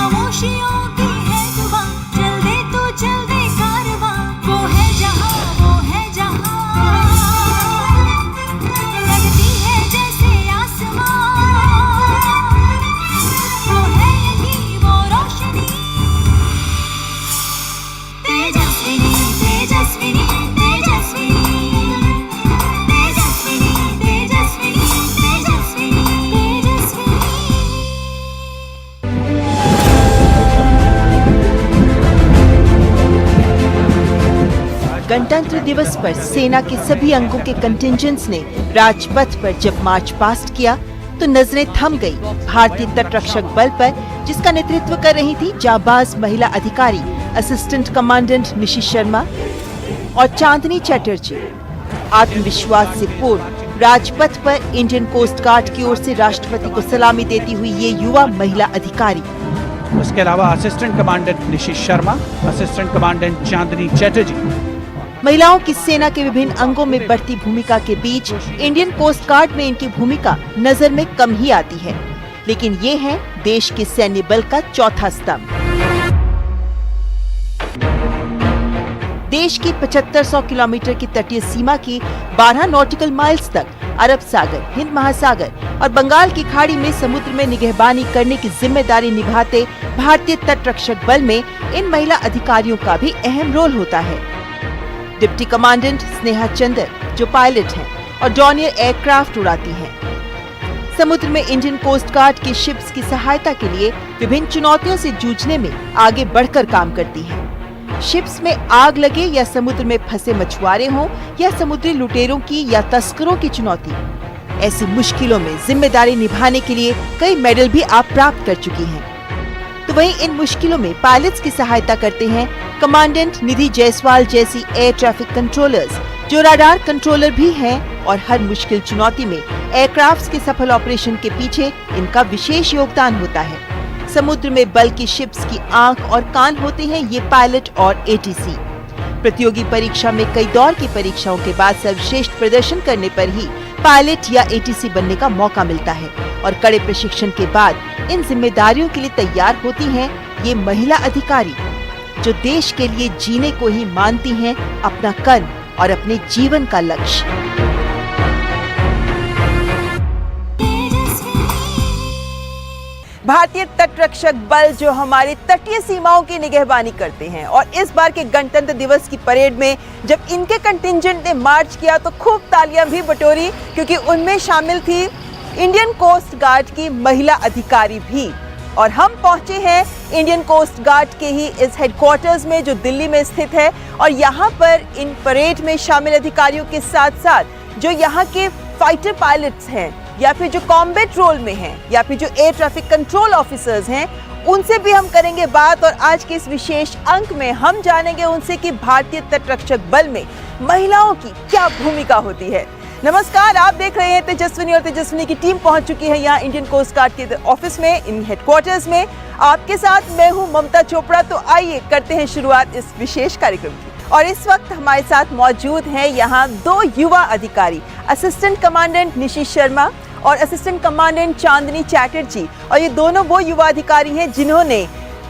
खामोशियों की है जुबां, चल दे तू चल दे कारवां, वो है जहां लगती है जैसे आसमां, वो है यही वो रोशनी, तेजस्विनी तेजस्विनी तेजस्विनी तेजस्विनी तेजस्विनी तेजस्विनी तेजस्विनी। गणतंत्र दिवस पर सेना के सभी अंगों के कंटिंजेंट्स ने राजपथ पर जब मार्च पास्ट किया तो नजरें थम गई भारतीय तटरक्षक बल पर, जिसका नेतृत्व कर रही थी जाबाज महिला अधिकारी असिस्टेंट कमांडेंट निशी शर्मा और चांदनी चैटर्जी। आत्मविश्वास से पूर्ण राजपथ पर इंडियन कोस्ट गार्ड की ओर से राष्ट्रपति को सलामी देती हुई ये युवा महिला अधिकारी, उसके अलावा assistant commandant Nishi Sharma, assistant commandant Chandni Chatterjee. महिलाओं की सेना के विभिन्न अंगों में बढ़ती भूमिका के बीच इंडियन कोस्ट गार्ड में इनकी भूमिका नजर में कम ही आती है, लेकिन ये है देश के सैन्य बल का चौथा स्तंभ। देश की 7500 किलोमीटर की तटीय सीमा की 12 नॉटिकल माइल्स तक अरब सागर, हिंद महासागर और बंगाल की खाड़ी में समुद्र में निगहबानी करने की जिम्मेदारी निभाते भारतीय तटरक्षक बल में इन महिला अधिकारियों का भी अहम रोल होता है। डिप्टी कमांडेंट स्नेहा चंदर जो पायलट हैं और डॉनियर एयरक्राफ्ट उड़ाती हैं, समुद्र में इंडियन कोस्ट गार्ड के शिप्स की सहायता के लिए विभिन्न चुनौतियों से जूझने में आगे बढ़कर काम करती हैं। शिप्स में आग लगे या समुद्र में फंसे मछुआरे हों या समुद्री लुटेरों की या तस्करों की चुनौती, ऐसी मुश्किलों में जिम्मेदारी निभाने के लिए कई मेडल भी आप प्राप्त कर चुकी हैं। तो वहीं इन मुश्किलों में पायलट्स की सहायता करते हैं कमांडेंट निधि जायसवाल जैसी एयर ट्रैफिक कंट्रोलर्स, जो राडार कंट्रोलर भी हैं और हर मुश्किल चुनौती में एयरक्राफ्ट्स के सफल ऑपरेशन के पीछे इनका विशेष योगदान होता है। समुद्र में बल की शिप्स की आंख और कान होते हैं ये पायलट और एटीसी। प्रतियोगी परीक्षा में कई दौर की परीक्षाओं के बाद सर्वश्रेष्ठ प्रदर्शन करने पर ही पायलट या एटीसी बनने का मौका मिलता है और कड़े प्रशिक्षण के बाद इन जिम्मेदारियों के लिए तैयार होती हैं ये महिला अधिकारी, जो देश के लिए जीने को ही मानती हैं अपना कर्म और अपने जीवन का लक्ष्य। भारतीय तटरक्षक बल जो हमारी तटीय सीमाओं की निगहबानी करते हैं, और इस बार के गणतंत्र दिवस की परेड में जब इनके कंटिंजेंट ने मार्च किया तो खूब तालियां भी बटोरी, क्योंकि उनमें शामिल थी इंडियन कोस्ट गार्ड की महिला अधिकारी भी। और हम पहुंचे हैं इंडियन कोस्ट गार्ड के ही इस हेडक्वार्टर्स में जो दिल्ली में स्थित है, और यहाँ पर इन परेड में शामिल अधिकारियों के साथ साथ जो यहाँ के फाइटर पायलट्स हैं या फिर जो कॉम्बैट रोल में हैं या फिर जो एयर ट्रैफिक कंट्रोल ऑफिसर्स हैं, उनसे भी हम करेंगे बात। और आज के इस विशेष अंक में हम जानेंगे उनसे कि भारतीय तटरक्षक बल में महिलाओं की क्या भूमिका होती है। नमस्कार, आप देख रहे हैं तेजस्विनी, और तेजस्विनी की टीम पहुंच चुकी है यहाँ इंडियन कोस्ट गार्ड के ऑफिस में, इन हेडक्वार्टर्स में। आपके साथ मैं हूँ ममता चोपड़ा। तो आइए करते हैं शुरुआत इस विशेष कार्यक्रम की। और इस वक्त हमारे साथ मौजूद हैं यहाँ दो युवा अधिकारी, असिस्टेंट कमांडेंट निशी शर्मा और असिस्टेंट कमांडेंट चांदनी चैटर्जी। और ये दोनों वो युवा अधिकारी हैं जिन्होंने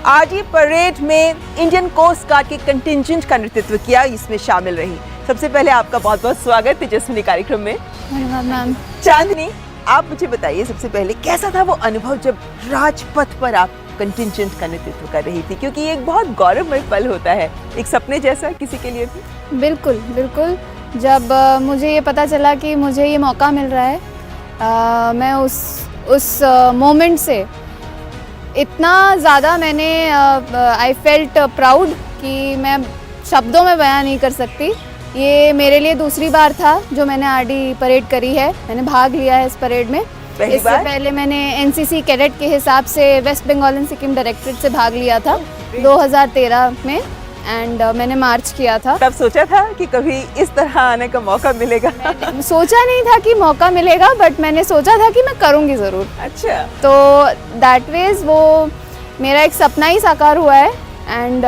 आरडी परेड में इंडियन कोस्ट गार्ड के कंटिंजेंट का नेतृत्व किया, इसमें शामिल रही। सबसे पहले आपका बहुत बहुत स्वागत तेजस्विनी कार्यक्रम में। मैम, चांदनी, आप मुझे बताइए सबसे पहले कैसा था वो अनुभव जब राजपथ पर आप कंटिंजेंट का नेतृत्व कर रही थी, क्योंकि ये एक बहुत गौरवमय पल होता है, एक सपने जैसा किसी के लिए भी। बिल्कुल बिल्कुल। जब मुझे ये पता चला कि मुझे ये मौका मिल रहा है, मैं उस मोमेंट से इतना ज़्यादा मैंने आई फेल्ट प्राउड कि मैं शब्दों में बयान नहीं कर सकती। ये मेरे लिए दूसरी बार था जो मैंने आरडी परेड करी है, मैंने भाग लिया है इस परेड में। इससे पहले मैंने एनसीसी कैडेट के हिसाब से वेस्ट बंगाल एंड सिक्किम डायरेक्टरेट से भाग लिया था 2013 में, एंड मैंने मार्च किया था। तब सोचा था कि कभी इस तरह आने का मौका मिलेगा? सोचा नहीं था कि मौका मिलेगा, बट मैंने सोचा था कि मैं करूँगी ज़रूर। अच्छा। तो दैट वेज वो मेरा एक सपना ही साकार हुआ है, एंड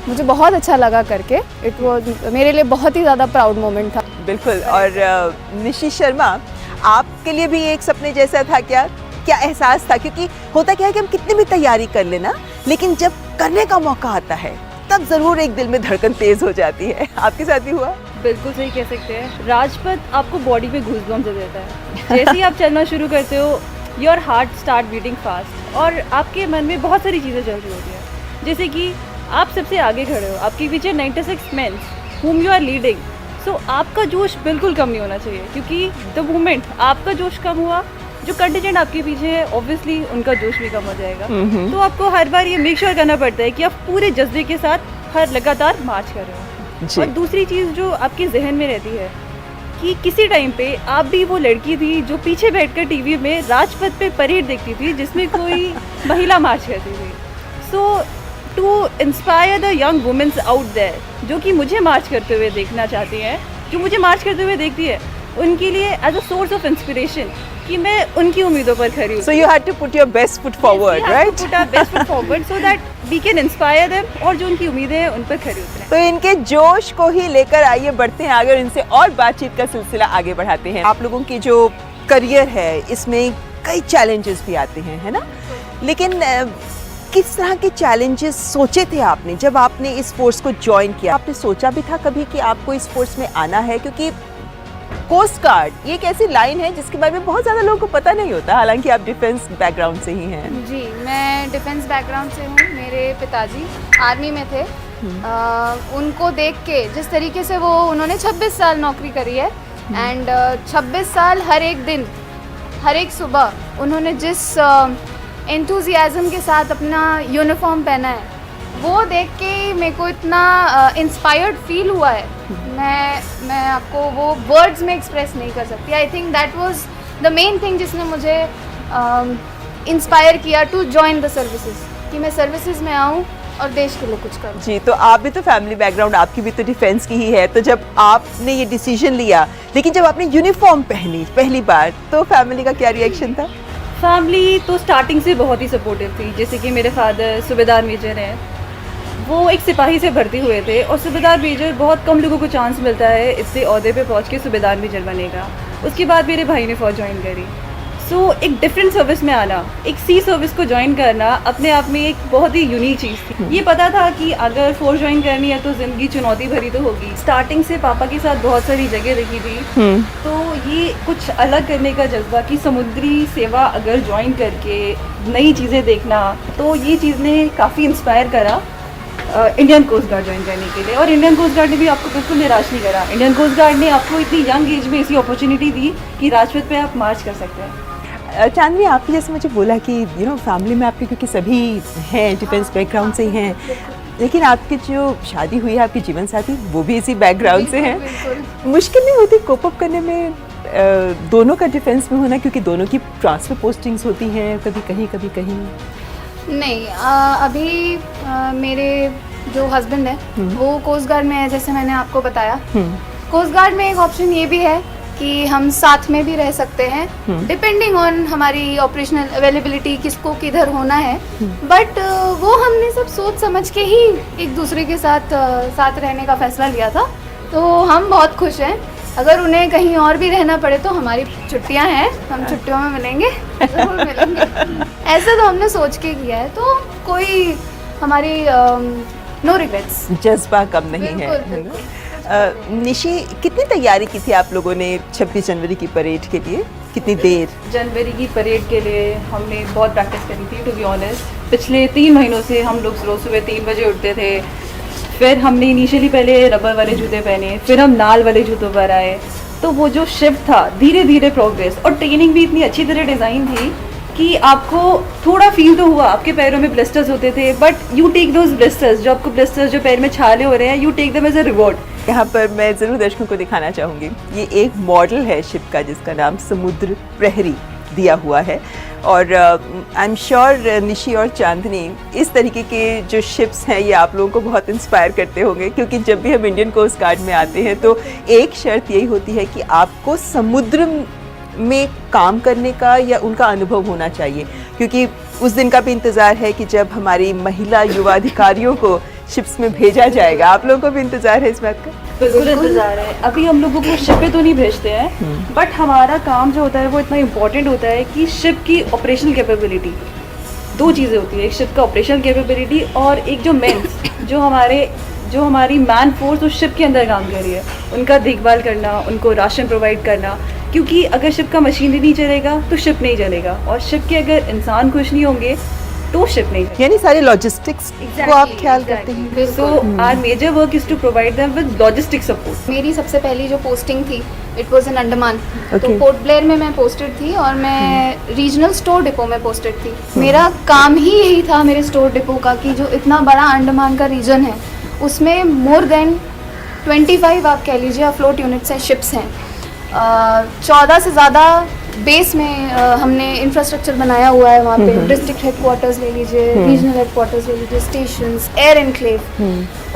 मुझे बहुत अच्छा लगा करके। इट वाज मेरे लिए बहुत ही ज़्यादा प्राउड मोमेंट था। बिल्कुल। और निशी शर्मा, आपके लिए भी एक सपने जैसा था क्या? क्या एहसास था? क्योंकि होता क्या है कि हम कितनी भी तैयारी कर लेना, लेकिन जब करने का मौका आता है तब जरूर एक दिल में धड़कन तेज हो जाती है। आपके साथ भी हुआ? बिल्कुल सही कह सकते हैं। राजपथ आपको बॉडी पे गूज़बम्स दे देता है। जैसे ही आप चलना शुरू करते हो, your heart start beating fast और आपके मन में बहुत सारी चीज़ें चल रही होती हैं। जैसे कि आप सबसे आगे खड़े हो, आपके पीछे 96 main whom you are leading, सो आपका जोश बिल्कुल कम नहीं होना चाहिए, क्योंकि द मोमेंट आपका जोश कम हुआ, जो कंटिजेंट आपके पीछे है ऑब्वियसली उनका जोश भी कम हो जाएगा। तो आपको हर बार ये मेक श्योर करना पड़ता है कि आप पूरे जज्बे के साथ हर लगातार मार्च कर रहे हो। और दूसरी चीज़ जो आपके जहन में रहती है कि किसी टाइम पे आप भी वो लड़की थी जो पीछे बैठकर टीवी में राजपथ पे परेड देखती थी जिसमें कोई महिला मार्च करती थी। So to inspire the young womens out there जो कि मुझे मार्च करते हुए देखना चाहती हैं, जो मुझे मार्च करते हुए देखती है, उनके लिए as a source of inspiration कि मैं उनकी उम्मीदों पर खड़ी हूँ। So you had to put your best foot forward, right? Put our best foot forward so that we can inspire them और जो उनकी उम्मीदें हैं उन पर खड़ी उतरें। तो इनके जोश को ही लेकर आइए बढ़ते हैं आगे और इनसे और बातचीत का सिलसिला आगे बढ़ाते हैं। आप लोगों की जो करियर है इसमें कई चैलेंजेस भी आते हैं, है ना? लेकिन किस तरह के चैलेंजेस सोचे थे आपने जब आपने इस फोर्स को ज्वाइन किया? आपने सोचा भी था कभी कि आपको इस फोर्स में आना है? क्योंकि कोस्ट गार्ड ये एक ऐसी लाइन है जिसके बारे में बहुत ज़्यादा लोगों को पता नहीं होता, हालांकि आप डिफेंस बैकग्राउंड से ही हैं। जी, मैं डिफेंस बैकग्राउंड से हूँ। मेरे पिताजी आर्मी में थे। उनको देख के जिस तरीके से उन्होंने 26 साल नौकरी करी है एंड 26 साल हर एक दिन, हर एक सुबह उन्होंने जिस एंथुजियाज्म के साथ अपना यूनिफॉर्म पहना है, वो देख के मेरे को इतना इंस्पायर्ड फील हुआ है। मैं आपको वो वर्ड्स में एक्सप्रेस नहीं कर सकती। I think that was the main thing जिसने मुझे इंस्पायर किया टू जॉइन द सर्विसेज, कि मैं सर्विसेज में आऊँ और देश के लिए कुछ करूँ। जी, तो आप भी तो फैमिली बैकग्राउंड, आपकी भी तो डिफेंस की ही है, तो जब आपने ये डिसीजन लिया, लेकिन जब आपने यूनिफॉर्म पहनी पहली बार तो फैमिली का क्या रिएक्शन था? फैमिली तो स्टार्टिंग से बहुत ही सपोर्टिव थी। जैसे कि मेरे फादर सूबेदार मेजर हैं, वो एक सिपाही से भर्ती हुए थे और सूबेदार मेजर बहुत कम लोगों को चांस मिलता है इतने ओहदे पे पहुंच के सूबेदार मेजर बने का। उसके बाद मेरे भाई ने फ़ौज ज्वाइन करी। सो एक डिफरेंट सर्विस में आना, एक सी सर्विस को ज्वाइन करना अपने आप में एक बहुत ही यूनिक चीज़ थी। ये पता था कि अगर फोर्स ज्वाइन करनी है तो ज़िंदगी चुनौती भरी तो होगी। स्टार्टिंग से पापा के साथ बहुत सारी जगह देखी थी, तो ये कुछ अलग करने का जज्बा कि समुद्री सेवा अगर ज्वाइन करके नई चीज़ें देखना, तो ये चीज़ ने काफ़ी इंस्पायर करा इंडियन कोस्ट गार्ड ज्वाइन करने के लिए। और इंडियन कोस्ट गार्ड ने भी आपको बिल्कुल निराश नहीं करा। इंडियन कोस्ट गार्ड ने आपको इतनी यंग एज में ऐसी अपॉर्चुनिटी दी कि राजपथ पे आप मार्च कर सकते हैं। चांदनी, आपने जैसे मुझे बोला कि फैमिली में आपके क्योंकि सभी हैं डिफेंस बैकग्राउंड से ही हैं, लेकिन आपकी जो शादी हुई है, आपके जीवन साथी वो भी इसी बैकग्राउंड से हैं। मुश्किल नहीं होती कोप अप करने में दोनों का डिफेंस में होना, क्योंकि दोनों की ट्रांसफर पोस्टिंग्स होती हैं, कभी कहीं कभी कहीं? नहीं, अभी मेरे जो हस्बैंड है वो कोस्ट गार्ड में है, जैसे मैंने आपको बताया। कोस्ट गार्ड में एक ऑप्शन ये भी है कि हम साथ में भी रह सकते हैं, डिपेंडिंग ऑन हमारी ऑपरेशनल अवेलेबिलिटी, किसको किधर होना है। बट वो हमने सब सोच समझ के ही एक दूसरे के साथ रहने का फैसला लिया था। तो हम बहुत खुश हैं। अगर उन्हें कहीं और भी रहना पड़े तो हमारी छुट्टियां हैं, हम छुट्टियों में मिलेंगे, जरूर मिलेंगे। ऐसा तो हमने सोच के किया है, तो कोई हमारी नो रिग्रेट्स, जज्बा कम नहीं है। निशी, कितनी तैयारी की थी आप लोगों ने 26 जनवरी की परेड के लिए? कितनी देर? जनवरी की परेड के लिए हमने बहुत प्रैक्टिस करी थी, टू बी ऑनेस्ट। पिछले 3 महीनों से हम लोग रोज सुबह 3 बजे उठते थे। फिर हमने इनिशियली पहले रबर वाले जूते पहने, फिर हम नाल वाले जूतों पर आए। तो वो जो शिफ्ट था, धीरे धीरे प्रोग्रेस, और ट्रेनिंग भी इतनी अच्छी तरह डिज़ाइन थी कि आपको थोड़ा फील तो हुआ, आपके पैरों में ब्लिस्टर्स होते थे, but you take those blisters, जो आपको ब्लिस्टर्स जो पैर में छाले हो रहे हैं, you take them as a reward. यहाँ पर मैं ज़रूर दर्शकों को दिखाना चाहूँगी, ये एक मॉडल है शिप का जिसका नाम समुद्र प्रहरी दिया हुआ है। और आई एम श्योर निशी और चांदनी, इस तरीके के जो शिप्स हैं ये आप लोगों को बहुत इंस्पायर करते होंगे, क्योंकि जब भी हम इंडियन कोस्ट गार्ड में आते हैं तो एक शर्त यही होती है कि आपको समुद्र में काम करने का या उनका अनुभव होना चाहिए, क्योंकि उस दिन का भी इंतज़ार है कि जब हमारी महिला युवा अधिकारियों को शिप्स में भेजा जाएगा। आप लोगों को भी इंतज़ार है इस बात का? बिल्कुल इंतज़ार है। अभी हम लोगों को शिप पे तो नहीं भेजते हैं, बट हमारा काम जो होता है वो इतना इम्पोर्टेंट होता है कि शिप की ऑपरेशनल कैपेबिलिटी दो चीज़ें होती है, एक शिप का ऑपरेशनल कैपेबिलिटी और एक जो मेंस जो हमारी मैन फोर्स उस शिप के अंदर काम कर रही है, उनका देखभाल करना, उनको राशन प्रोवाइड करना। क्योंकि अगर शिप का मशीनरी नहीं चलेगा तो शिप नहीं चलेगा, और शिप के अगर इंसान खुश नहीं होंगे तो शिप नहीं चलेगा। यानी सारे लॉजिस्टिक्स को आप ख्याल करते हैं। So our major work is to provide them with logistic support. मेरी सबसे पहली जो पोस्टिंग थी इट वाज इन अंडमान। तो Okay. पोर्ट ब्लेयर में मैं पोस्टेड थी और मैं रीजनल स्टोर डिपो में पोस्टेड थी। मेरा काम ही यही था मेरे स्टोर डिपो का कि जो इतना बड़ा अंडमान का रीजन है उसमें मोर देन 25 आप कह लीजिए अफ्लोट यूनिट्स हैं, शिप्स हैं। 14 से ज़्यादा बेस में हमने इंफ्रास्ट्रक्चर बनाया हुआ है वहाँ पे। डिस्ट्रिक्ट हेडक्वार्टर्स ले लीजिए, रीजनल हेडक्वार्टर्स ले लीजिए, स्टेशंस, एयर एनक्लेव,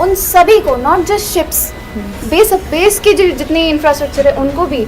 उन सभी को, नॉट जस्ट शिप्स, बेस की जितनी इंफ्रास्ट्रक्चर है उनको भी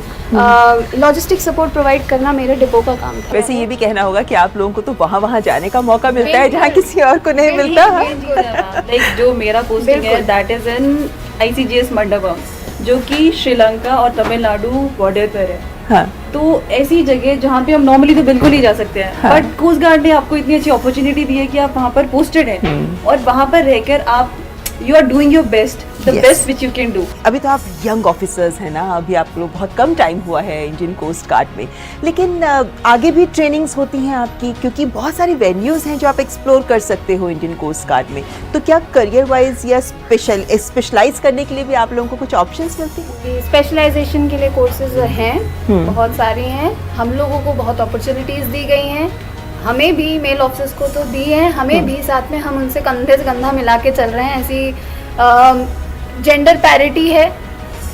लॉजिस्टिक सपोर्ट प्रोवाइड करना मेरे डिपो का काम था। वैसे ये भी कहना होगा कि आप लोगों को तो वहाँ जाने का मौका मिलता है जहाँ किसी और को नहीं मिलता। लाइक जो मेरा पोस्टिंग है that is in ICGS Mandapam, जो कि श्रीलंका और तमिलनाडु बॉर्डर पर है। हाँ। तो ऐसी जगह जहाँ पे हम नॉर्मली तो बिल्कुल ही जा सकते हैं, बट कोस्ट गार्ड ने आपको इतनी अच्छी अपॉर्चुनिटी दी है कि आप वहाँ पर पोस्टेड हैं और वहाँ पर रहकर आप you are doing your best, the best which you can do. अभी तो आप यंग ऑफिसर्स हैं ना, अभी आप लोग बहुत कम टाइम हुआ है इंडियन कोस्ट गार्ड में, लेकिन आगे भी ट्रेनिंग्स होती हैं आपकी, क्योंकि बहुत सारी वेन्यूज़ हैं जो आप एक्सप्लोर कर सकते हो इंडियन कोस्ट गार्ड में। तो क्या करियर वाइज या स्पेशलाइज करने के लिए भी आप लोगों को कुछ ऑप्शंस मिलते हैं? स्पेशलाइजेशन के लिए कोर्सेज हैं, बहुत सारे हैं। हम लोगों को बहुत अपॉर्चुनिटीज़ दी गई हैं, हमें भी, मेल ऑफिसर्स को तो दी है, हमें भी साथ में हम उनसे कंधे से कंधा मिला के चल रहे हैं। ऐसी जेंडर पैरिटी है,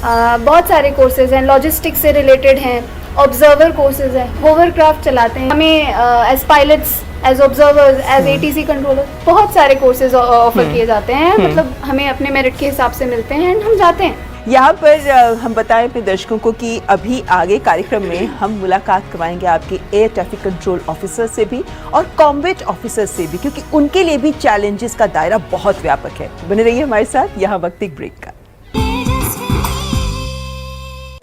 बहुत सारे कोर्सेज हैं, लॉजिस्टिक्स से रिलेटेड हैं, ऑब्जर्वर कोर्सेज हैं, होवरक्राफ्ट चलाते हैं हमें as pilots, as observers, as ATC controller, बहुत सारे कोर्सेज ऑफर किए जाते हैं। मतलब हमें अपने मेरिट के हिसाब से मिलते हैं एंड हम जाते हैं। यहाँ पर हम बताएं अपने दर्शकों को कि अभी आगे कार्यक्रम में हम मुलाकात करवाएंगे आपके एयर ट्रैफिक कंट्रोल ऑफिसर से भी और कॉम्बैट ऑफिसर से भी, क्योंकि उनके लिए भी चैलेंजेस का दायरा बहुत व्यापक है। बने रहिए हमारे साथ, यहाँ वक्त एक ब्रेक का।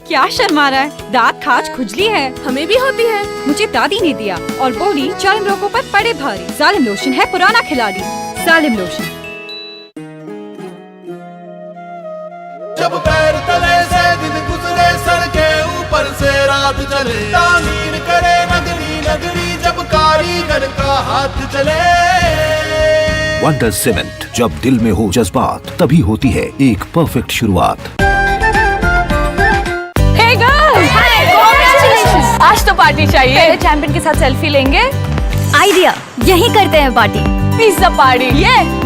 क्या शर्मा रहा है? दांत खाज खुजली है, हमें भी होती है। मुझे दादी ने दिया और बोली चर्म रोगों पर पड़े भारी। जालिम लोशन है पुराना खिलाड़ी, जालिम लोशन। जब पैर तले से दिन गुजरे, सड़के ऊपर से रात चले, तामीर करे नगरी नगरी, जब कारीगर का हाथ चले। वंडर सीमेंट, जब दिल में हो जज्बात तभी होती है एक परफेक्ट शुरुआत। Hey girls! Hi! Congratulations! आज तो पार्टी चाहिए। चैंपियन के साथ सेल्फी लेंगे। आइडिया, यही करते हैं पार्टी। Pizza party. ये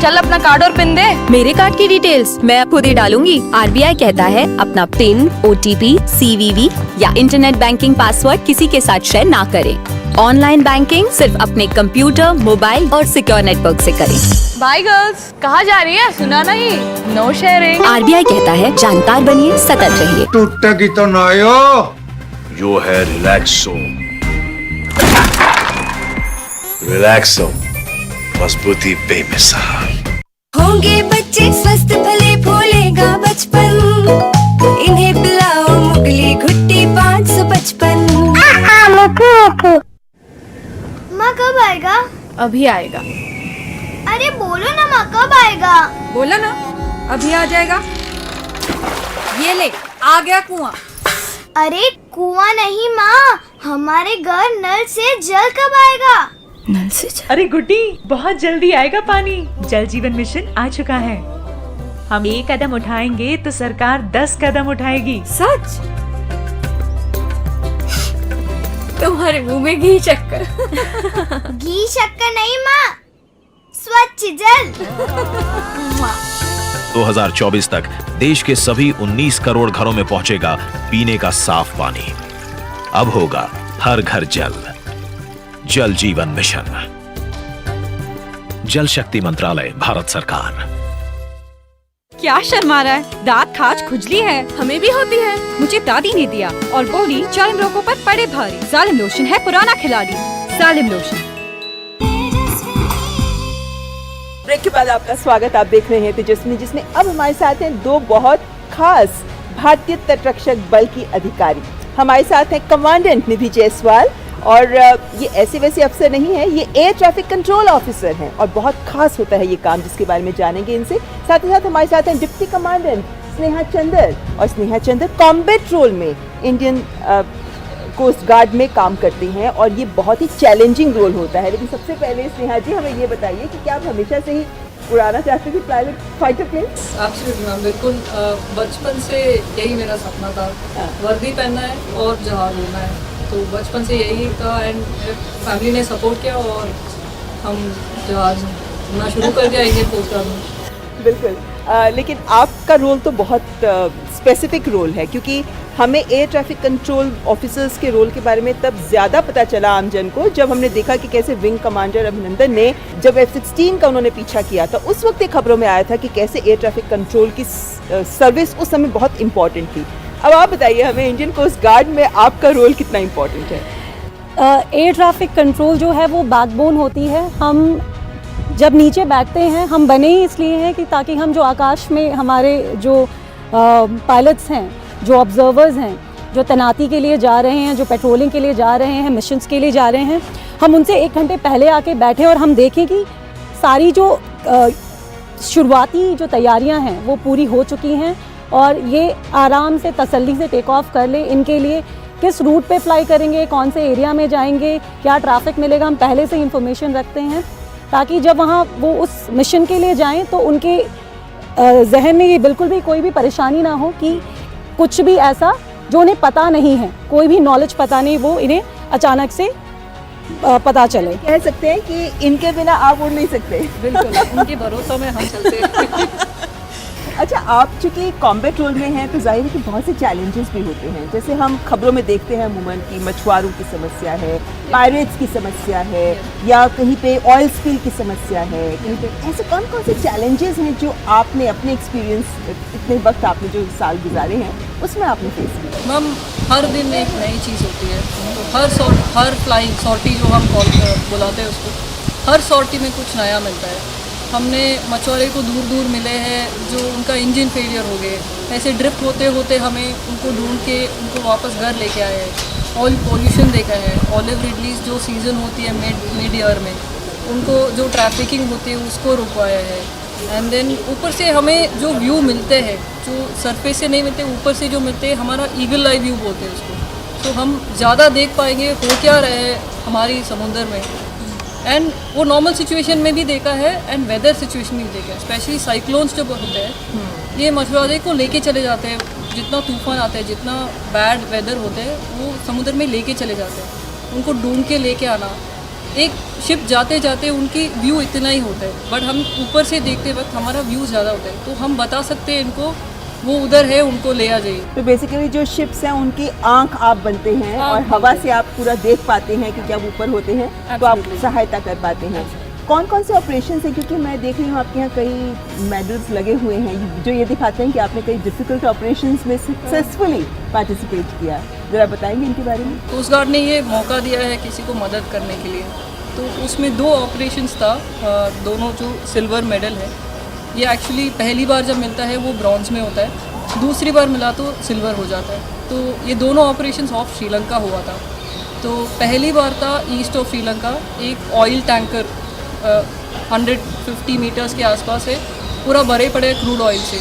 चल अपना कार्ड और पिन दे। मेरे कार्ड की डिटेल्स मैं खुद ही डालूंगी। RBI कहता है अपना पिन, OTP, CVV या इंटरनेट बैंकिंग पासवर्ड किसी के साथ शेयर ना करें। ऑनलाइन बैंकिंग सिर्फ अपने कंप्यूटर, मोबाइल और सिक्योर नेटवर्क से करें। बाय गर्ल्स, कहाँ जा रही है? सुना नहीं, नो शेयरिंग। RBI कहता है जानकार बनिए, सतर्क रहिए। टूटेगी तो ना जो है रिलैक्सो। रिलैक्सो, मजबूती बेमिसाल। होंगे बच्चे स्वस्थ भले फूलेगा बचपन, इन्हें पिलाओ मुगली घुट्टी 555। माँ कब आएगा? अभी आएगा। अरे बोलो ना माँ कब आएगा? बोला ना, अभी आ जाएगा। ये ले, आ गया कुआं। अरे कुआं नहीं माँ, हमारे घर नल से जल कब आएगा? नल से जल। अरे गुड्डी, बहुत जल्दी आएगा पानी। जल जीवन मिशन आ चुका है। हम 1 कदम उठाएंगे तो सरकार 10 कदम उठाएगी। सच? तुम्हारे मुंह में घी शक्कर। घी शक्कर नहीं माँ, स्वच्छ जल। 2024 तक देश के सभी 19 करोड़ घरों में पहुंचेगा पीने का साफ पानी। अब होगा हर घर जल। जल जीवन मिशन, जल शक्ति मंत्रालय, भारत सरकार। क्या शर्मा रहा है? दांत खाज खुजली है, हमें भी होती है। मुझे दादी ने दिया और बोली चर्म रोगों पर पड़े भारी। जालिम लोशन है पुराना खिलाड़ी, जालिम लोशन। ब्रेक के बाद आपका स्वागत। आप देख रहे हैं तेजस्विनी, जिसमें अब हमारे साथ हैं दो बहुत खास भारतीय तटरक्षक बल की अधिकारी। हमारे साथ हैं कमांडेंट निधि जायसवाल और ये ऐसे वैसे अफसर नहीं है, ये एयर ट्रैफिक कंट्रोल ऑफिसर हैं और बहुत खास होता है ये काम, जिसके बारे में जानेंगे इनसे। साथ ही साथ हमारे साथ हैं डिप्टी कमांडेंट स्नेहा चंदर, और स्नेहा चंदर कॉम्बैट रोल में इंडियन कोस्ट गार्ड में काम करती हैं और ये बहुत ही चैलेंजिंग रोल होता है। लेकिन सबसे पहले स्नेहा जी हमें ये बताइए कि क्या आप हमेशा से ही उड़ाना चाहते थे private fighter plane? Absolutely ma'am, बिल्कुल। बचपन से यही मेरा सपना था, वर्दी पहनना है और जहाज उड़ना है। तो बचपन से यही था एंड मेरे फैमिली ने सपोर्ट किया और हम जहाज उड़ना शुरू कर दिया इंडियन कोस्ट गार्ड में। बिल्कुल। लेकिन आपका रोल तो बहुत स्पेसिफिक रोल है, क्योंकि हमें एयर ट्रैफिक कंट्रोल ऑफिसर्स के रोल के बारे में तब ज़्यादा पता चला आमजन को जब हमने देखा कि कैसे विंग कमांडर अभिनंदन ने जब F-16 का उन्होंने पीछा किया था, उस वक्त ये खबरों में आया था कि कैसे एयर ट्रैफिक कंट्रोल की सर्विस उस समय बहुत इंपॉर्टेंट थी। अब आप बताइए हमें, इंडियन कोस्ट गार्ड में आपका रोल कितना इम्पोर्टेंट है? एयर ट्रैफिक कंट्रोल जो है वो बैकबोन होती है। हम जब नीचे बैठते हैं, हम बने ही इसलिए हैं कि ताकि हम जो आकाश में हमारे जो पायलट्स हैं, जो ऑब्जर्वर्स हैं, जो तैनाती के लिए जा रहे हैं, जो पेट्रोलिंग के लिए जा रहे हैं, मिशंस के लिए जा रहे हैं, हम उनसे 1 घंटे पहले आके बैठें और हम देखें कि सारी जो शुरुआती जो तैयारियां हैं वो पूरी हो चुकी हैं और ये आराम से तसल्ली से टेक ऑफ कर लें। इनके लिए किस रूट पे फ्लाई करेंगे, कौन से एरिया में जाएंगे, क्या ट्रैफिक मिलेगा, हम पहले से इंफॉर्मेशन रखते हैं ताकि जब वहाँ वो उस मिशन के लिए जाएं तो उनके जहन में ये बिल्कुल भी कोई भी परेशानी ना हो कि कुछ भी ऐसा जो उन्हें पता नहीं है, कोई भी नॉलेज पता नहीं, वो इन्हें अचानक से पता चले। कह सकते हैं कि इनके बिना आप उड़ नहीं सकते। बिल्कुल, उनके भरोसा में हम चलते हैं। अच्छा, आप चूँकि कॉम्बैट रोल में हैं तो जाहिर है कि बहुत से चैलेंजेस भी होते हैं, जैसे हम खबरों में देखते हैं अमूमन की मछुआरों की समस्या है, पायरेट्स की समस्या है, या कहीं पे ऑयल स्पिल की समस्या है, कहीं पे ऐसे कौन कौन से चैलेंजेस हैं जो आपने अपने एक्सपीरियंस, इतने वक्त आपने जो साल गुजारे हैं उसमें आपने फेस किया? मैम, हर दिन एक नई चीज़ होती है, तो हर फ्लाइंग सॉर्टी जो हम बुलाते हैं उसको, हर सॉर्टी में कुछ नया मिलता है। हमने मछुआरे को दूर दूर मिले हैं जो उनका इंजन फेलियर हो गए, ऐसे ड्रिफ्ट होते होते हमें उनको ढूंढ के उनको वापस घर लेके आए हैं। ऑयल पोल्यूशन देखा है, ऑलिव रिलीज जो सीज़न होती है मिड ईयर में, उनको जो ट्रैफिकिंग होती है उसको रुकवाया है। एंड देन ऊपर से हमें जो व्यू मिलते हैं, जो सरफेस से नहीं मिलते, ऊपर से जो मिलते हैं, हमारा ईगल आई व्यू बोलते हैं उसको, तो हम ज़्यादा देख पाएंगे हो क्या रहे हमारी समुद्र में। एंड वो नॉर्मल सिचुएशन में भी देखा है एंड वेदर सिचुएशन में भी देखा है, स्पेशली साइक्लोन्स जो होते हैं, ये मछुआरे को लेके चले जाते हैं। जितना तूफान आता है, जितना बैड वेदर होते हैं, वो समुद्र में लेके चले जाते हैं। उनको ढूंढ के लेके आना, एक शिप जाते जाते उनकी व्यू इतना ही होता है, बट हम ऊपर से देखते वक्त हमारा व्यू ज़्यादा होता है, तो हम बता सकते हैं इनको वो उधर है, उनको ले आ जाइए। तो बेसिकली जो शिप्स हैं उनकी आंख आप बनते हैं और हवा से आप पूरा देख पाते हैं कि जब ऊपर होते हैं तो आप सहायता कर पाते हैं। कौन कौन से ऑपरेशन हैं, क्योंकि मैं देख रही हूँ आपके यहाँ कई मेडल्स लगे हुए हैं जो ये दिखाते हैं कि आपने कई डिफिकल्ट ऑपरेशंस में सक्सेसफुली पार्टिसिपेट किया, ज़रा बताएंगे इनके बारे में? कोस्ट गार्ड ने ये मौका दिया है किसी को मदद करने के लिए, तो उसमें 2 ऑपरेशंस था, दोनों जो सिल्वर मेडल है। ये एक्चुअली पहली बार जब मिलता है वो ब्रॉन्ज में होता है, दूसरी बार मिला तो सिल्वर हो जाता है। तो ये दोनों ऑपरेशंस ऑफ श्रीलंका हुआ था। तो पहली बार था ईस्ट ऑफ श्रीलंका, एक ऑयल टैंकर 150 मीटर्स के आसपास है, पूरा भरे पड़े क्रूड ऑयल से,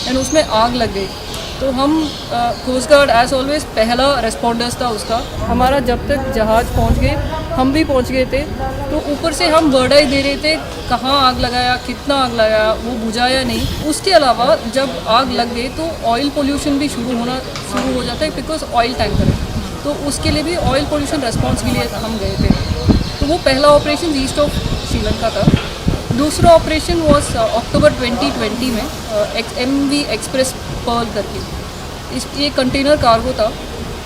एंड उसमें आग लग गई। तो हम कोस्ट गार्ड एज ऑलवेज पहला रेस्पॉन्डर्स था उसका। हमारा जब तक जहाज़ पहुंच गए, हम भी पहुंच गए थे, तो ऊपर से हम बर्ड आई दे रहे थे कहाँ आग लगाया, कितना आग लगाया, वो बुझाया नहीं। उसके अलावा जब आग लग गई तो ऑयल पोल्यूशन भी शुरू हो जाता है, बिकॉज ऑयल टैंकर है, तो उसके लिए भी ऑयल पोल्यूशन रेस्पॉन्स के लिए हम गए थे। तो वो पहला ऑपरेशन ईस्ट ऑफ श्रीलंका था। दूसरा ऑपरेशन वॉज अक्टूबर 2020 में MV एक्सप्रेस पर्ल करके, ये कंटेनर कार्गो था,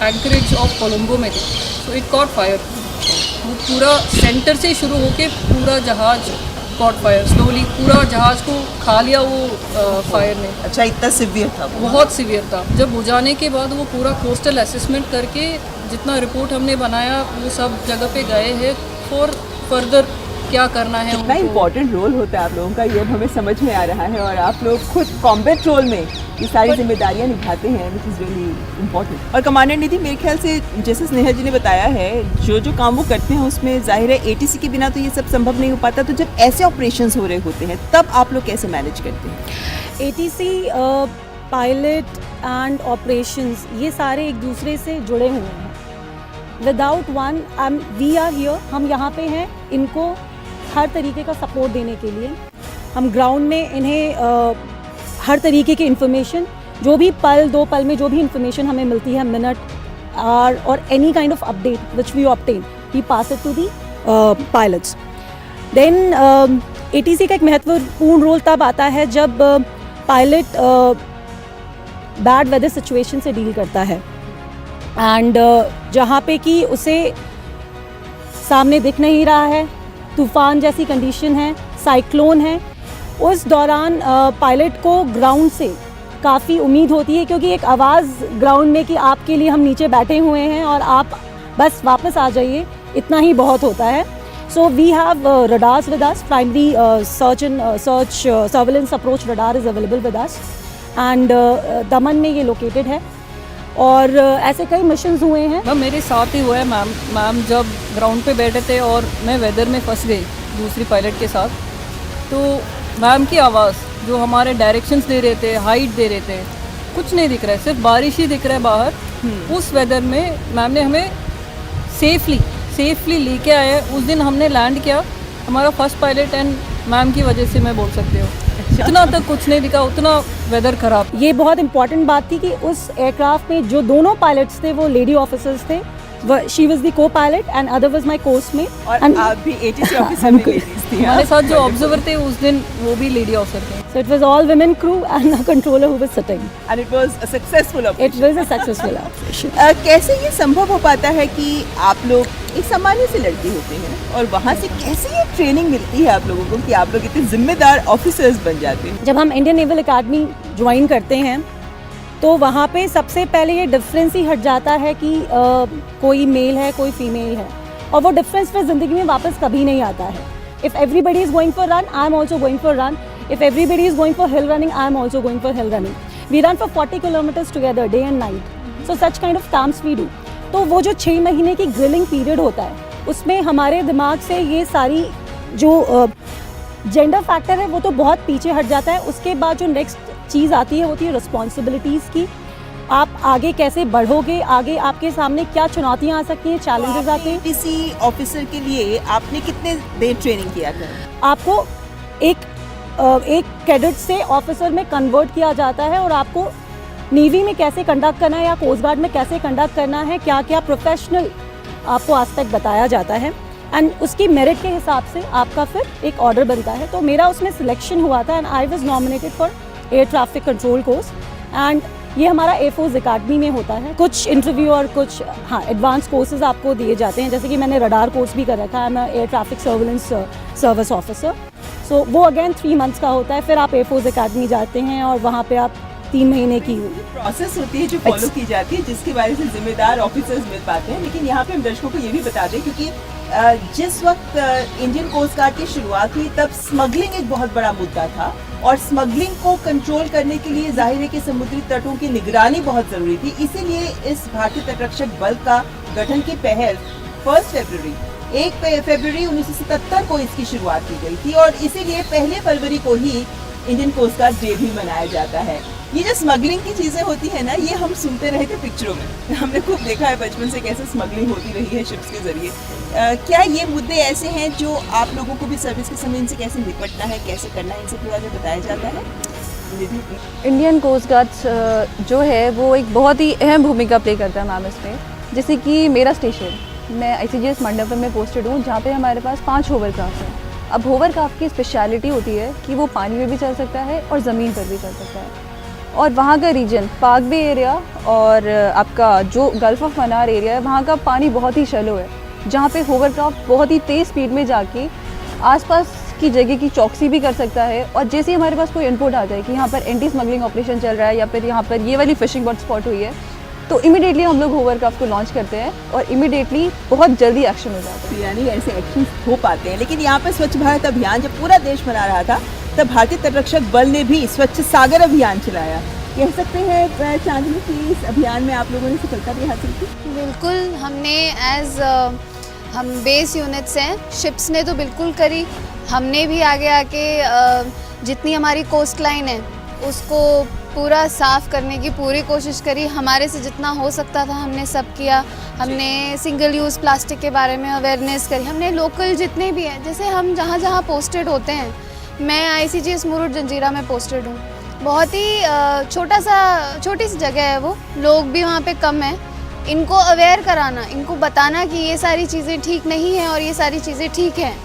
एंकरेज ऑफ कोलंबो में थे। तो इट कॉट फायर, वो पूरा सेंटर से शुरू होके पूरा जहाज़ कॉट फायर, स्लोली पूरा जहाज़ को खा लिया वो फायर ने। अच्छा, इतना सीवियर था? बहुत सीवियर था। जब बुझाने के बाद वो पूरा कोस्टल असेसमेंट करके जितना रिपोर्ट हमने बनाया वो सब जगह पे गए हैं फॉर फर्दर क्या करना है कितना उनको। इम्पोर्टेंट रोल होता है आप लोगों का, ये अब हमें समझ में आ रहा है। और आप लोग खुद कॉम्बैट रोल में ये सारी जिम्मेदारियां निभाते हैं, विच इज़ रियली इम्पोर्टेंट। और कमांडेंट निधि, मेरे ख्याल से जैसे स्नेहा जी ने बताया है, जो काम वो करते हैं उसमें जाहिर है ATC के बिना तो ये सब संभव नहीं हो पाता। तो जब ऐसे ऑपरेशंस हो रहे होते हैं तब आप लोग कैसे मैनेज करते हैं? ATC, पायलट एंड ऑपरेशंस, ये सारे एक दूसरे से जुड़े हुए हैं। Without one we are here, हम यहाँ पे हैं इनको हर तरीके का सपोर्ट देने के लिए। हम ग्राउंड में इन्हें हर तरीके की इन्फॉर्मेशन, जो भी पल दो पल में जो भी इन्फॉर्मेशन हमें मिलती है, मिनट और any kind of update which we obtain, we pass it to the pilots. Then ATC का एक महत्वपूर्ण रोल तब आता है जब पायलट बैड वेदर सिचुएशन से डील करता है एंड जहाँ पे कि उसे सामने दिख नहीं रहा है, तूफ़ान जैसी कंडीशन है, साइक्लोन है, उस दौरान पायलट को ग्राउंड से काफ़ी उम्मीद होती है, क्योंकि एक आवाज़ ग्राउंड में कि आपके लिए हम नीचे बैठे हुए हैं और आप बस वापस आ जाइए, इतना ही बहुत होता है। So we have radars with us, primary search surveillance approach radar is available with us and Daman में ये लोकेटेड है। और ऐसे कई मिशंस हुए हैं। मैम मेरे साथ ही हुआ है मैम जब ग्राउंड पे बैठे थे और मैं वेदर में फंस गई दूसरी पायलट के साथ, तो मैम की आवाज़ जो हमारे डायरेक्शंस दे रहे थे, हाइट दे रहे थे, कुछ नहीं दिख रहा है, सिर्फ बारिश ही दिख रहा है बाहर। उस वेदर में मैम ने हमें सेफली लेके आए। उस दिन हमने लैंड किया, हमारा फर्स्ट पायलट एंड मैम की वजह से मैं बोल सकती हूँ। इतना तक कुछ नहीं दिखा, उतना वेदर खराब। ये बहुत इंपॉर्टेंट बात थी कि उस एयरक्राफ्ट में जो दोनों पायलट्स थे वो लेडी ऑफिसर्स थे। शी वाज द को pilot and other was my coursemate. और आप भी ATC ऑफिसर में लेडीज थी। हमारे साथ जो ऑब्जर्वर थे उस दिन वो भी लेडी ऑफिसर थे। So it was all women crew and a controller who was sitting. And it was a successful operation. It was a successful operation. कैसे ये संभव हो पाता है कि आप लोग एक सामान्य से लड़के होते हैं और वहाँ से कैसे ये ट्रेनिंग मिलती है आप लोगों को कि आप लोग इतने जिम्मेदार ऑफिसर्स बन जाते हैं? जब हम इंडियन नेवल अकेडमी ज्वाइन करते हैं तो वहाँ पे सबसे पहले ये डिफरेंस ही हट जाता है कि कोई मेल है, कोई फीमेल है, और वो डिफरेंस फिर ज़िंदगी में वापस कभी नहीं आता है। If everybody is going for run, I am also going for run. If everybody is going for hill running, I am also going for hill running. We run for 40 kilometers together, day and night. So such kind of camps we do. तो वो जो 6 महीने की grilling period होता है, उसमें हमारे दिमाग से ये सारी जो जेंडर फैक्टर है वो तो बहुत पीछे हट जाता है. उसके बाद जो नेक्स्ट चीज़ आती है वो होती है रिस्पॉन्सिबिलिटीज़ की. आप आगे कैसे बढ़ोगे, आगे आपके सामने क्या चुनौतियाँ आ सकती हैं, चैलेंजेस आते हैं. किसी ऑफिसर के लिए आपने कितने देर ट्रेनिंग किया था? आपको एक कैडेट से ऑफिसर में कन्वर्ट किया जाता है और आपको नेवी में कैसे कंडक्ट करना है या कोस्ट गार्ड में कैसे कंडक्ट करना है, क्या क्या प्रोफेशनल आपको एस्पेक्ट बताया जाता है एंड उसकी मेरिट के हिसाब से आपका फिर एक ऑर्डर बनता है. तो मेरा उसमें सिलेक्शन हुआ था and I was nominated for air traffic control course and ये हमारा एयरफोर्स अकेडमी में होता है. कुछ इंटरव्यू और कुछ एडवांस कोर्सेज आपको दिए जाते हैं, जैसे कि मैंने रडार कोर्स भी कर रखा है. मैं air traffic surveillance service officer. So वो अगेन 3 मंथ्स का होता है. फिर आप एयरफोर्स अकेडमी जाते हैं और वहाँ पे आप 3 महीने की प्रोसेस होती है जो फॉलो की जाती है, जिसके बारे से जिम्मेदार ऑफिसर्स मिल पाते हैं. लेकिन यहाँ पे हम दर्शकों को ये भी बता दें, क्योंकि जिस वक्त इंडियन कोस्ट गार्ड की शुरुआत हुई तब स्मगलिंग एक बहुत बड़ा मुद्दा था और स्मगलिंग को कंट्रोल करने के लिए जाहिर है कि समुद्री तटों की निगरानी बहुत जरूरी थी. इसीलिए इस भारतीय तटरक्षक बल का गठन की पहल 1 फरवरी 1977 को इसकी शुरुआत की गई थी और इसीलिए 1 फरवरी को ही इंडियन कोस्ट गार्ड डे भी मनाया जाता है. ये जो स्मगलिंग की चीज़ें होती है ना, ये हम सुनते रहे थे पिक्चरों में, हमने खूब देखा है बचपन से कैसे स्मगलिंग होती रही है शिप्स के जरिए. क्या ये मुद्दे ऐसे हैं जो आप लोगों को भी सर्विस के समय इनसे कैसे निपटना है, कैसे करना है, इनसे थोड़ा बताया जाता है? इंडियन कोस्ट गार्ड जो है वो एक बहुत ही अहम भूमिका प्ले करता है मैम इसमें. जैसे कि मेरा स्टेशन, मैं ICGS मंडपम में पोस्टेड हूँ, जहाँ पे हमारे पास 5 होवरक्राफ्ट हैं. अब होवरक्राफ्ट की स्पेशलिटी होती है कि वो पानी में भी चल सकता है और ज़मीन पर भी चल सकता है. और वहाँ का रीजन पार्क बे एरिया और आपका जो गल्फ ऑफ मन्नार एरिया है, वहाँ का पानी बहुत ही शैलो है, जहाँ पे होवरक्राफ्ट बहुत ही तेज़ स्पीड में जाके आसपास की जगह की चौकसी भी कर सकता है. और जैसे ही हमारे पास कोई इनपुट आ जाए कि यहाँ पर एंटी स्मगलिंग ऑपरेशन चल रहा है या फिर यहाँ पर ये वाली फिशिंग बर्ड स्पॉट हुई है, तो इमीडिएटली हम लोग होवरक्राफ्ट को लॉन्च करते हैं और इमीडिएटली बहुत जल्दी एक्शन हो जाता है। यानी ऐसे एक्शन हो पाते हैं। लेकिन यहाँ पर स्वच्छ भारत अभियान जब पूरा देश मना रहा था तब भारतीय तटरक्षक बल ने भी स्वच्छ सागर अभियान चलाया। कह सकते हैं चांदनी की इस अभियान में आप लोगों ने सफलता भी हासिल की? बिल्कुल, हमने हम बेस यूनिट्स हैं, शिप्स ने तो बिल्कुल करी, हमने भी आगे आके जितनी हमारी कोस्ट लाइन है उसको पूरा साफ़ करने की पूरी कोशिश करी। हमारे से जितना हो सकता था हमने सब किया। हमने सिंगल यूज़ प्लास्टिक के बारे में अवेयरनेस करी। हमने लोकल जितने भी हैं, जैसे हम जहाँ जहाँ पोस्टेड होते हैं, मैं ICGS मुरुड जंजीरा में पोस्टेड हूँ। बहुत ही छोटी सी जगह है वो, लोग भी वहाँ पे कम हैं। इनको अवेयर कराना, इनको बताना कि ये सारी चीज़ें ठीक नहीं हैं और ये सारी चीज़ें ठीक हैं,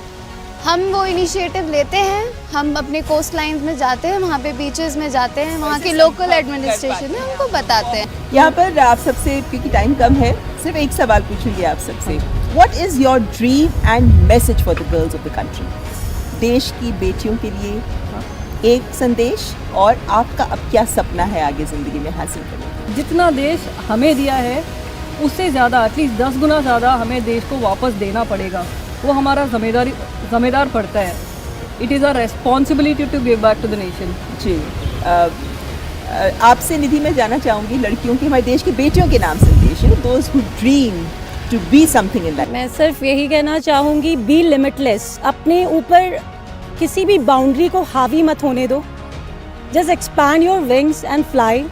हम वो इनिशिएटिव लेते हैं। हम अपने कोस्ट लाइन्स में जाते हैं, वहाँ पे बीचेस में जाते हैं, वहाँ के लोकल एडमिनिस्ट्रेशन में उनको बताते हैं। यहाँ पर आप सबसे, क्योंकि टाइम कम है, सिर्फ एक सवाल पूछूंगी आप सबसे। What is your dream and message for the girls of the country? देश की बेटियों के लिए एक संदेश, और आपका अब क्या सपना है आगे ज़िंदगी में हासिल करने का? जितना देश हमें दिया है उससे ज़्यादा, एटलीस्ट 10 गुना ज़्यादा हमें देश को वापस देना पड़ेगा। वो हमारा ज़िम्मेदार पड़ता है। It is a responsibility to give back to the nation. जी, आपसे निधि मैं जानना चाहूँगी लड़कियों के, हमारे देश की बेटियों के नाम संदेश है, those who dream to be something in that. मैं सिर्फ यही कहना चाहूँगी, बी लिमिटलेस। अपने ऊपर किसी भी बाउंड्री को हावी मत होने दो। Just expand your wings and fly,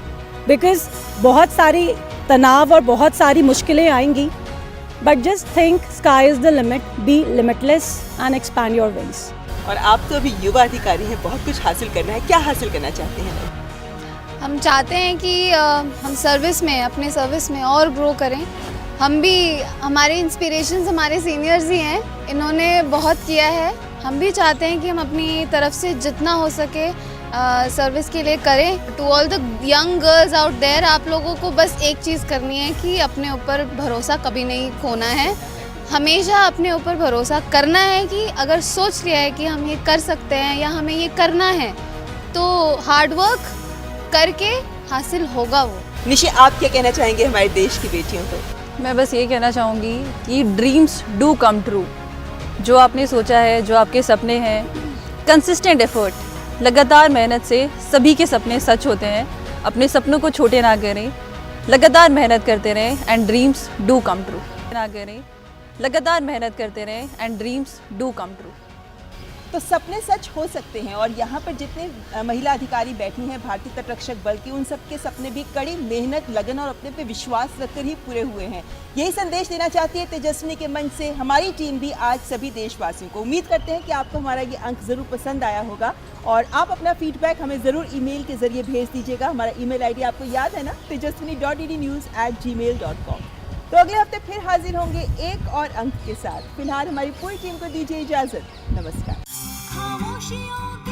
because बहुत सारी तनाव और बहुत सारी मुश्किलें आएंगी, but just think sky is the limit, be limitless and expand your wings. और आप तो अभी युवा अधिकारी हैं, बहुत कुछ हासिल करना है, क्या हासिल करना चाहते हैं? हम चाहते हैं कि हम सर्विस में, अपने सर्विस में और ग्रो करें। हम भी, हमारे इंस्पिरेशंस हमारे सीनियर्स ही हैं, इन्होंने बहुत किया है। हम भी चाहते हैं कि हम अपनी तरफ से जितना हो सके सर्विस के लिए करें। To all the young girls out there, आप लोगों को बस एक चीज़ करनी है कि अपने ऊपर भरोसा कभी नहीं खोना है, हमेशा अपने ऊपर भरोसा करना है कि अगर सोच लिया है कि हम ये कर सकते हैं या हमें ये करना है, तो हार्ड वर्क करके हासिल होगा वो। निशि, आप क्या कहना चाहेंगे हमारे देश की बेटियों को? मैं बस ये कहना चाहूँगी कि ड्रीम्स डू कम ट्रू। जो आपने सोचा है, जो आपके सपने हैं, कंसिस्टेंट एफर्ट, लगातार मेहनत से सभी के सपने सच होते हैं। अपने सपनों को छोटे ना करें, लगातार मेहनत करते रहें and dreams do come true. ना करें, लगातार मेहनत करते रहें and dreams do come true. तो सपने सच हो सकते हैं, और यहाँ पर जितने महिला अधिकारी बैठी हैं भारतीय तटरक्षक बल की, उन सबके सपने भी कड़ी मेहनत, लगन और अपने पे विश्वास रखकर ही पूरे हुए हैं। यही संदेश देना चाहती है तेजस्विनी के मंच से हमारी टीम भी आज सभी देशवासियों को। उम्मीद करते हैं कि आपको हमारा ये अंक ज़रूर पसंद आया होगा, और आप अपना फीडबैक हमें ज़रूर ईमेल के जरिए भेज दीजिएगा। हमारा ईमेल ID आपको याद है ना, tejaswini.ednews@gmail.com। तो अगले हफ्ते फिर हाजिर होंगे एक और अंक के साथ। फिलहाल हमारी पूरी टीम को दीजिए इजाज़त। नमस्कार। खामोशियों